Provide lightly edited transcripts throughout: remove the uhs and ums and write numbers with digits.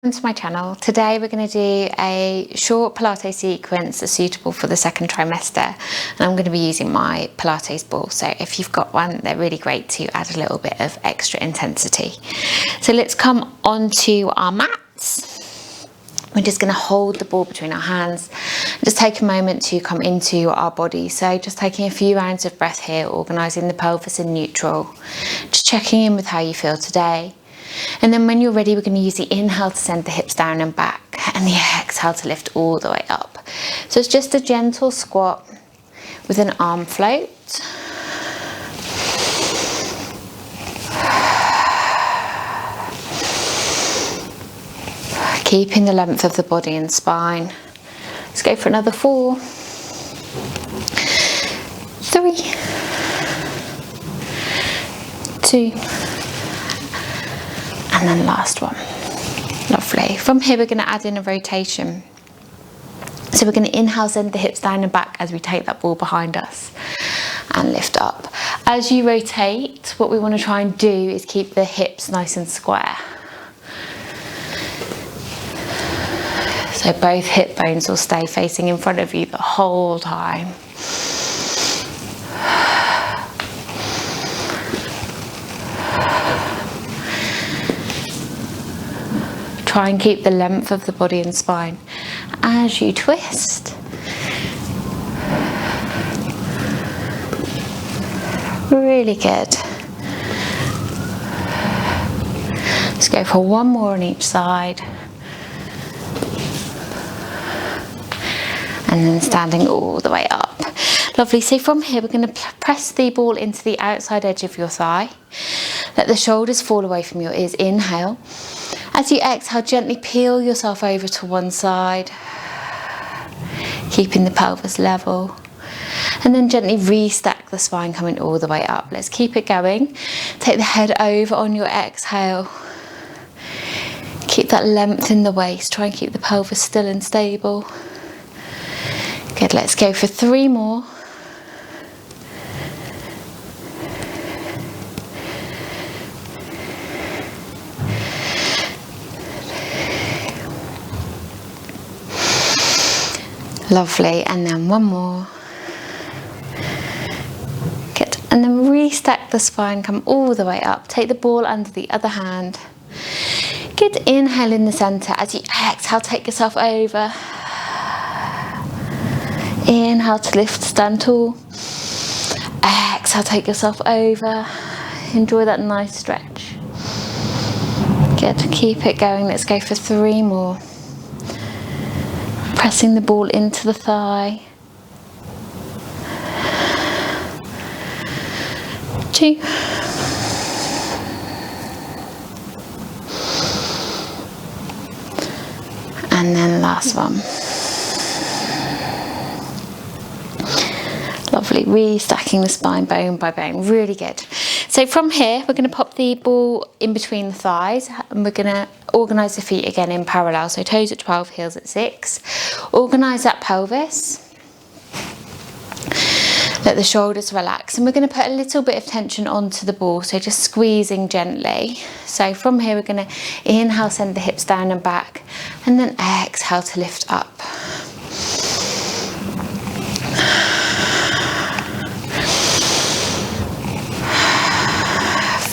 Welcome to my channel. Today we're going to do a short Pilates sequence that's suitable for the second trimester, and I'm going to be using my Pilates ball. So if you've got one, they're really great to add a little bit of extra intensity. So let's come onto our mats. We're just going to hold the ball between our hands. Just take a moment to come into our body. So just taking a few rounds of breath here, organising the pelvis in neutral. Just checking in with how you feel today. And then when you're ready, we're going to use the inhale to send the hips down and back, and the exhale to lift all the way up. So it's just a gentle squat with an arm float. Keeping the length of the body and spine. Let's go for another 4, 3, 2, and then last one. Lovely. From here we're going to add in a rotation. So we're going to inhale, send the hips down and back as we take that ball behind us and lift up. As you rotate, what we want to try and do is keep the hips nice and square. So both hip bones will stay facing in front of you the whole time. Try and keep the length of the body and spine as you twist. Really good. Let's go for one more on each side. And then standing all the way up. Lovely. So from here we're going to press the ball into the outside edge of your thigh. Let the shoulders fall away from your ears. Inhale. As you exhale, gently peel yourself over to one side, keeping the pelvis level. And then gently restack the spine, coming all the way up. Let's keep it going. Take the head over on your exhale. Keep that length in the waist. Try and keep the pelvis still and stable. Good, let's go for 3 more. Lovely, and then one more. Good, and then restack the spine, come all the way up. Take the ball under the other hand. Good, inhale in the centre. As you exhale, take yourself over. Inhale to lift, stand tall. Exhale, take yourself over. Enjoy that nice stretch. Good, keep it going. Let's go for 3 more. Pressing the ball into the thigh. 2. And then last one. Lovely, restacking the spine bone by bone, really good. So from here, we're going to pop the ball in between the thighs, and we're going to organise the feet again in parallel. So toes at 12, heels at 6. Organise that pelvis. Let the shoulders relax, and we're going to put a little bit of tension onto the ball, so just squeezing gently. So from here, we're going to inhale, send the hips down and back, and then exhale to lift up.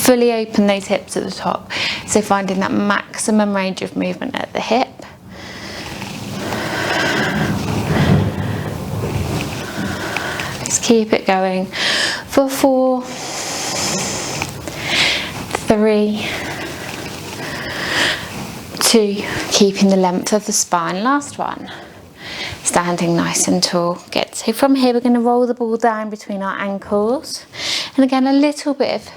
Fully open those hips at the top, so finding that maximum range of movement at the hip. Let's keep it going for 4, 3, 2, keeping the length of the spine. Last one. Standing nice and tall. Good. So from here we're going to roll the ball down between our ankles, and again a little bit of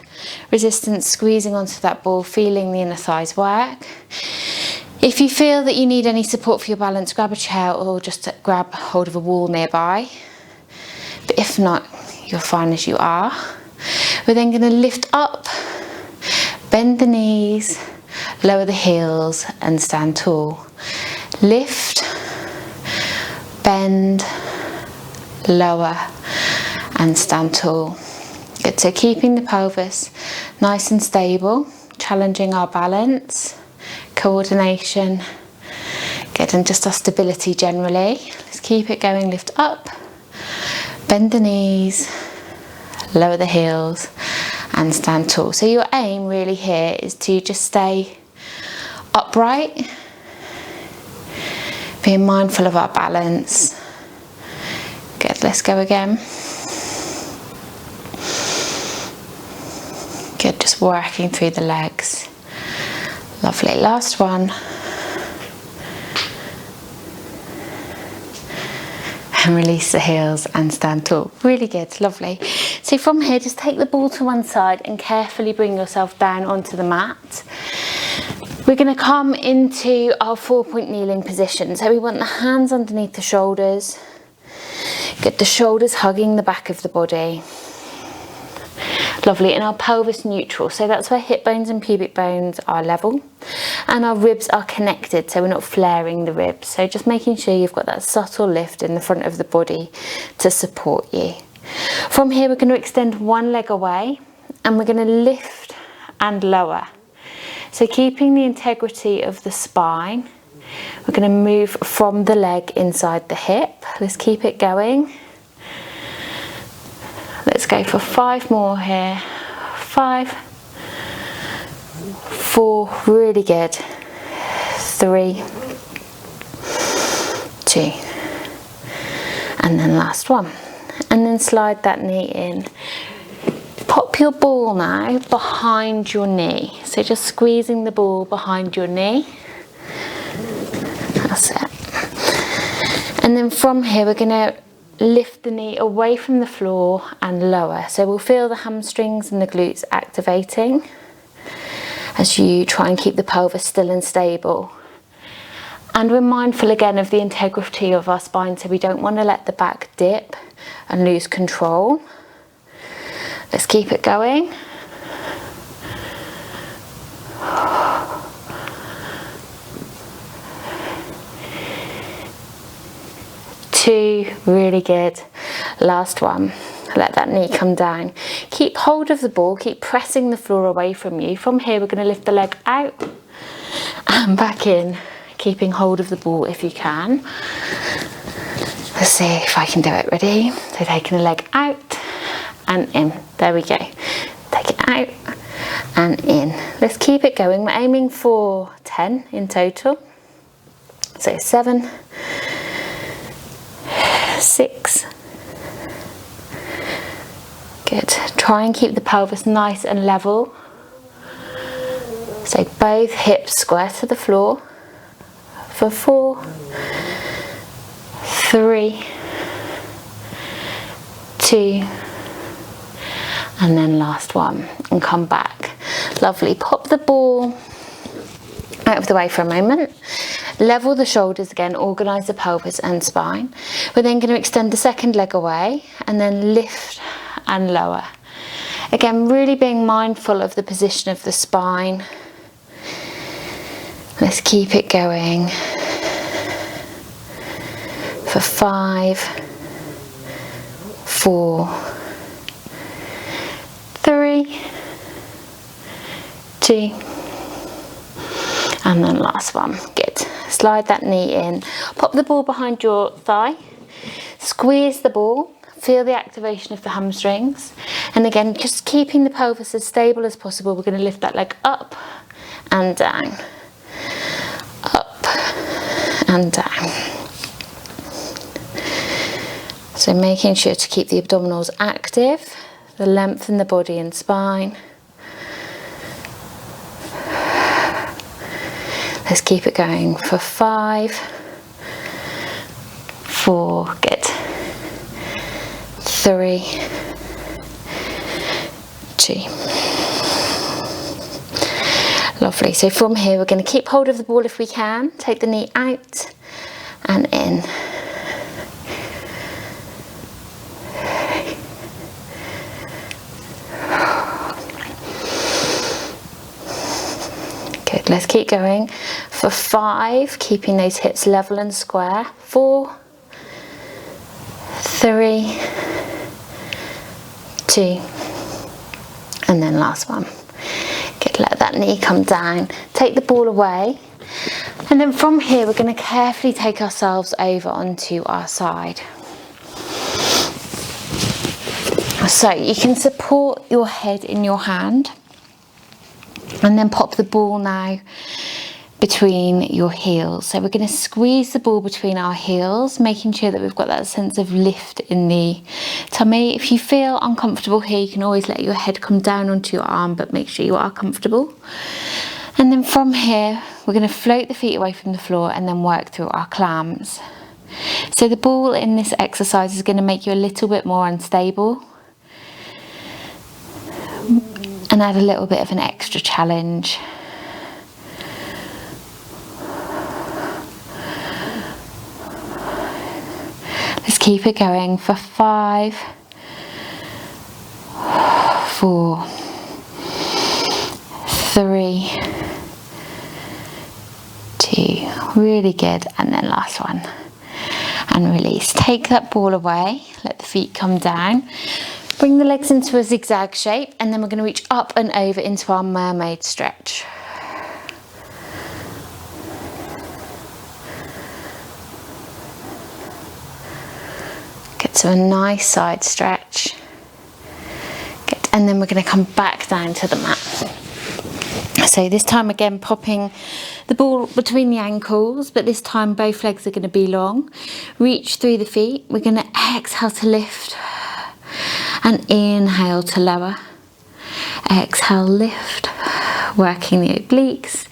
resistance, squeezing onto that ball, feeling the inner thighs work. If you feel that you need any support for your balance, grab a chair or just grab hold of a wall nearby. But if not, you're fine as you are. We're then going to lift up, bend the knees, lower the heels and stand tall. Lift, bend, lower and stand tall. Good, so keeping the pelvis nice and stable, challenging our balance, coordination. Good, and just our stability generally. Let's keep it going, lift up, bend the knees, lower the heels, and stand tall. So your aim really here is to just stay upright, being mindful of our balance. Good, let's go again. Good, just working through the legs. Lovely, last one. And release the heels and stand tall. Really good, lovely. So from here, just take the ball to one side and carefully bring yourself down onto the mat. We're going to come into our 4-point kneeling position. So we want the hands underneath the shoulders. Get the shoulders hugging the back of the body. Lovely, and our pelvis neutral. So that's where hip bones and pubic bones are level. And our ribs are connected, so we're not flaring the ribs. So just making sure you've got that subtle lift in the front of the body to support you. From here, we're going to extend one leg away and we're going to lift and lower. So keeping the integrity of the spine, we're going to move from the leg inside the hip. Let's keep it going. Let's go for 5 more here. 5, 4, really good. 3, 2, and then last one. And then slide that knee in. Pop your ball now behind your knee. So just squeezing the ball behind your knee. That's it. And then from here, we're going to lift the knee away from the floor and lower. So we'll feel the hamstrings and the glutes activating as you try and keep the pelvis still and stable. And we're mindful again of the integrity of our spine, so we don't want to let the back dip and lose control. Let's keep it going. 2, really good. Last one. Let that knee come down. Keep hold of the ball, keep pressing the floor away from you. From here, we're going to lift the leg out and back in, keeping hold of the ball if you can. Let's see if I can do it. Ready? So taking the leg out and in. There we go. Take it out and in. Let's keep it going. We're aiming for 10 in total. So 7, 6. Good. Try and keep the pelvis nice and level. So both hips square to the floor. For 4, 3, 2, and then last one, and come back. Lovely. Pop the ball out of the way for a moment. Level the shoulders again, organise the pelvis and spine. We're then going to extend the second leg away and then lift and lower. Again, really being mindful of the position of the spine. Let's keep it going for 5, 4, 3, 2, and then last one. Good. Slide that knee in. Pop the ball behind your thigh. Squeeze the ball. Feel the activation of the hamstrings. And again, just keeping the pelvis as stable as possible, we're going to lift that leg up and down. Up and down. So making sure to keep the abdominals active, the length in the body and spine. Let's keep it going for 5, 4, good. 3, 2. Lovely. So from here, we're going to keep hold of the ball if we can. Take the knee out and in. Good. Let's keep going for 5, keeping those hips level and square. 4, 3, 2, and then last one. Good, let that knee come down. Take the ball away And then from here, we're going to carefully take ourselves over onto our side. So you can support your head in your hand and then pop the ball now between your heels. So we're going to squeeze the ball between our heels, making sure that we've got that sense of lift in the tummy. If you feel uncomfortable here, you can always let your head come down onto your arm, but make sure you are comfortable. And then from here, we're going to float the feet away from the floor and then work through our clams. So the ball in this exercise is going to make you a little bit more unstable and add a little bit of an extra challenge. Let's keep it going for 5, 4, 3, 2, really good, and then last one, and release. Take that ball away, let the feet come down. Bring the legs into a zigzag shape, and then we're going to reach up and over into our mermaid stretch. Get to a nice side stretch. Good. And then we're going to come back down to the mat. So this time again, popping the ball between the ankles, but this time both legs are going to be long. Reach through the feet. We're going to exhale to lift. And inhale to lower. Exhale, lift, working the obliques,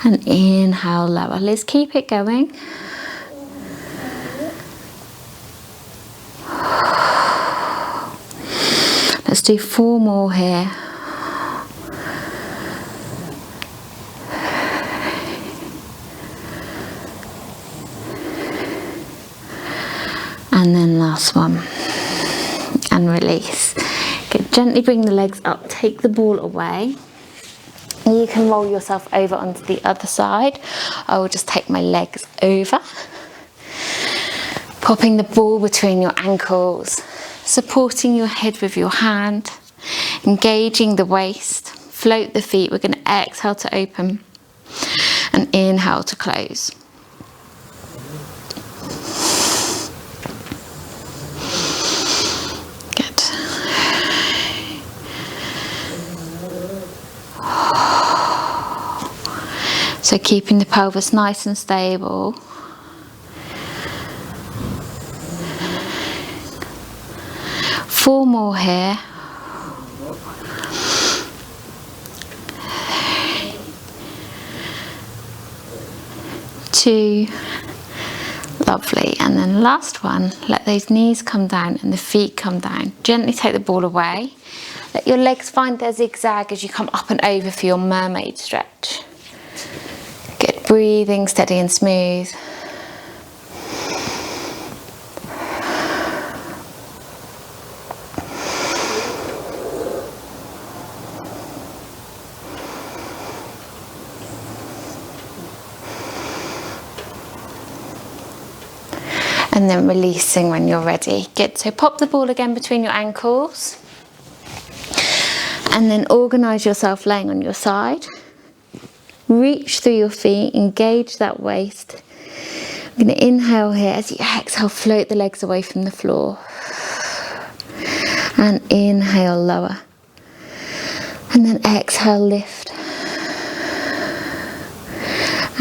and inhale, lower. Let's keep it going. Let's do 4 more here. And then last one. And release. Good. Gently bring the legs up, take the ball away. You can roll yourself over onto the other side. I will just take my legs over. Popping the ball between your ankles, supporting your head with your hand, engaging the waist, float the feet. We're going to exhale to open and inhale to close. So keeping the pelvis nice and stable. Four more here. Two. Lovely. And then last one, let those knees come down and the feet come down. Gently take the ball away. Let your legs find their zigzag as you come up and over for your mermaid stretch. Good, breathing steady and smooth. And then releasing when you're ready. Good, so pop the ball again between your ankles. And then organise yourself laying on your side. Reach through your feet, engage that waist. I'm going to inhale here. As you exhale, float the legs away from the floor. And inhale, lower. And then exhale, lift.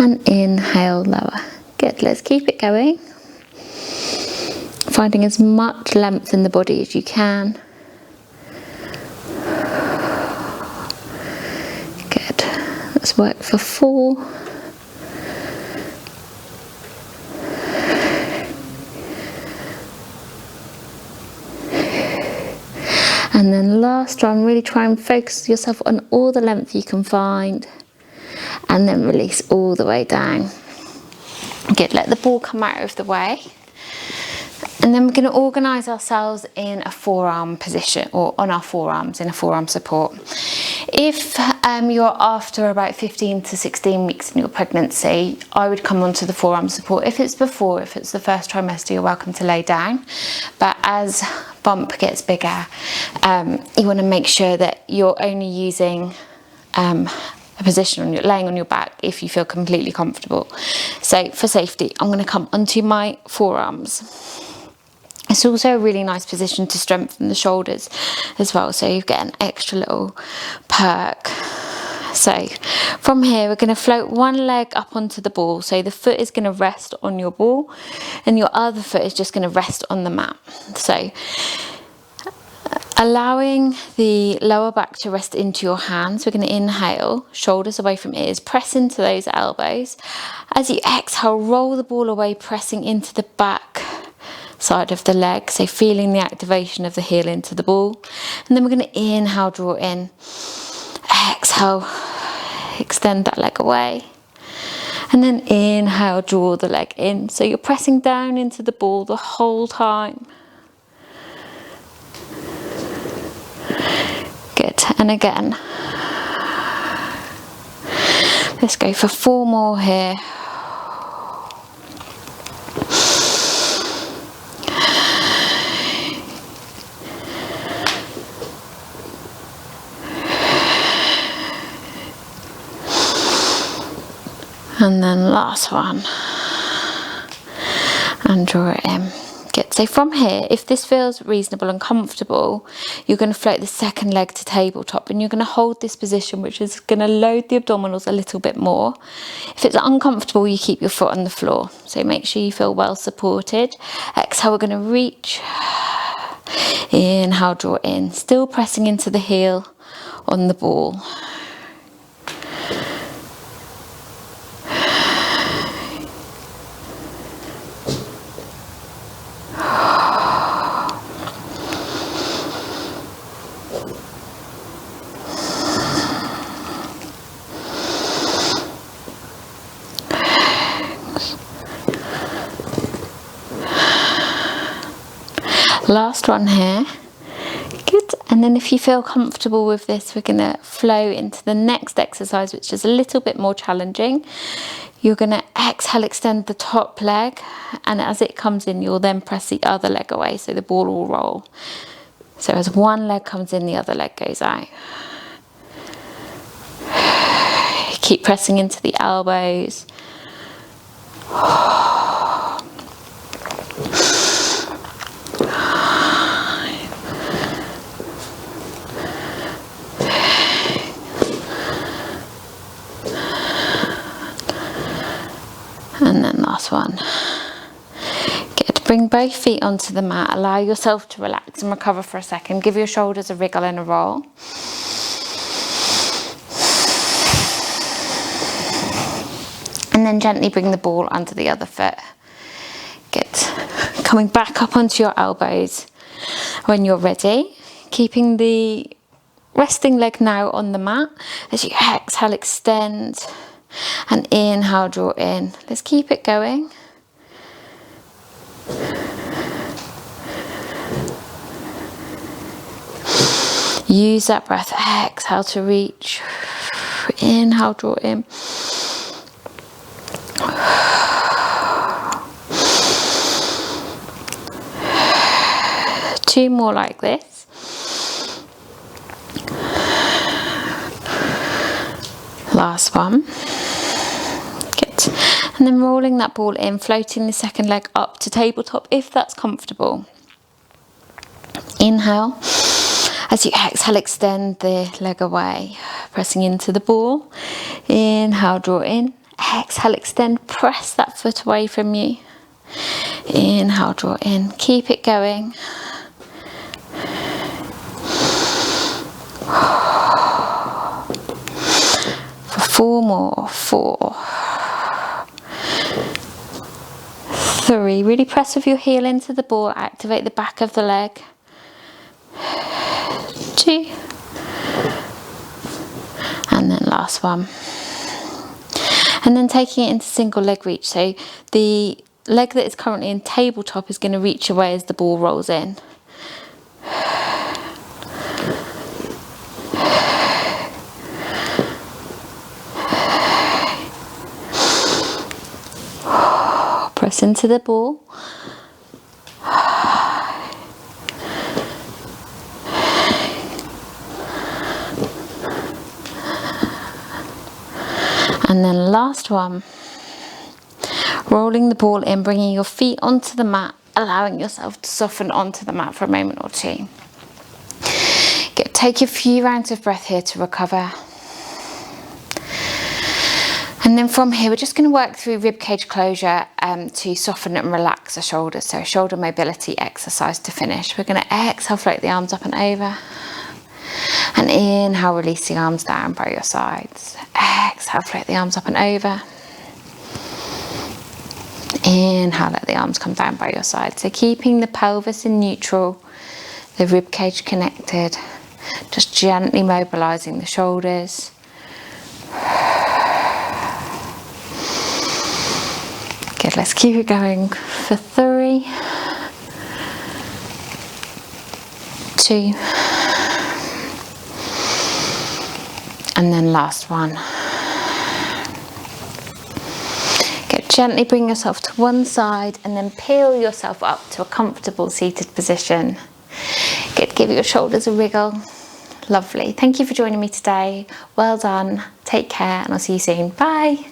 And inhale, lower. Good, let's keep it going. Finding as much length in the body as you can. Good. Let's work for 4. And then last one, really try and focus yourself on all the length you can find. And then release all the way down. Good, let the ball come out of the way. And then we're going to organise ourselves in a forearm position, or on our forearms in a forearm support. If you're after about 15 to 16 weeks in your pregnancy, I would come onto the forearm support. If it's before, if it's the first trimester, you're welcome to lay down. But as bump gets bigger, you want to make sure that you're only using a a position laying on your back if you feel completely comfortable. So for safety, I'm going to come onto my forearms. It's also a really nice position to strengthen the shoulders as well, so you get an extra little perk. So from here, we're going to float one leg up onto the ball. So the foot is going to rest on your ball and your other foot is just going to rest on the mat. So allowing the lower back to rest into your hands, we're going to inhale, shoulders away from ears, press into those elbows. As you exhale, roll the ball away, pressing into the back side of the leg, so feeling the activation of the heel into the ball. And then we're going to inhale, draw in, exhale, extend that leg away, and then inhale, draw the leg in, so you're pressing down into the ball the whole time. Good. And again, let's go for 4 more here. And then last one, and draw it in. Good. So from here, if this feels reasonable and comfortable, you're going to float the second leg to tabletop, and you're going to hold this position, which is going to load the abdominals a little bit more. If it's uncomfortable, you keep your foot on the floor. So make sure you feel well supported. Exhale, we're going to reach. Inhale, draw in, still pressing into the heel on the ball. Last one here. Good. And then if you feel comfortable with this, we're going to flow into the next exercise, which is a little bit more challenging. You're going to exhale, extend the top leg, and as it comes in, you'll then press the other leg away, so the ball will roll. So as one leg comes in, the other leg goes out. Keep pressing into the elbows. And then last one. Good. Bring both feet onto the mat. Allow yourself to relax and recover for a second. Give your shoulders a wriggle and a roll. And then gently bring the ball under the other foot. Good. Coming back up onto your elbows when you're ready. Keeping the resting leg now on the mat. As you exhale, extend. And inhale, draw in. Let's keep it going. Use that breath. Exhale to reach. Inhale, draw in. Two more like this. Last one. Good. And then rolling that ball in, floating the second leg up to tabletop if that's comfortable. Inhale. As you exhale, extend the leg away, pressing into the ball. Inhale, draw in. Exhale, extend, press that foot away from you. Inhale, draw in. Keep it going. For 4 more. 4. 3. Really press with your heel into the ball. Activate the back of the leg. 2. And then last one. And then taking it into single leg reach. So the leg that is currently in tabletop is going to reach away as the ball rolls in. Press into the ball. And then last one, rolling the ball in, bringing your feet onto the mat, allowing yourself to soften onto the mat for a moment or two. Take a few rounds of breath here to recover. And then from here, we're just going to work through ribcage closure to soften and relax the shoulders. So shoulder mobility exercise to finish. We're going to exhale, float the arms up and over. And inhale, release the arms down by your sides. Exhale, float the arms up and over. Inhale, let the arms come down by your sides. So keeping the pelvis in neutral, the ribcage connected. Just gently mobilising the shoulders. Good, let's keep it going for 3, 2, and then last one. Good, gently bring yourself to one side and then peel yourself up to a comfortable seated position. Good, give your shoulders a wriggle. Lovely. Thank you for joining me today. Well done. Take care and I'll see you soon. Bye.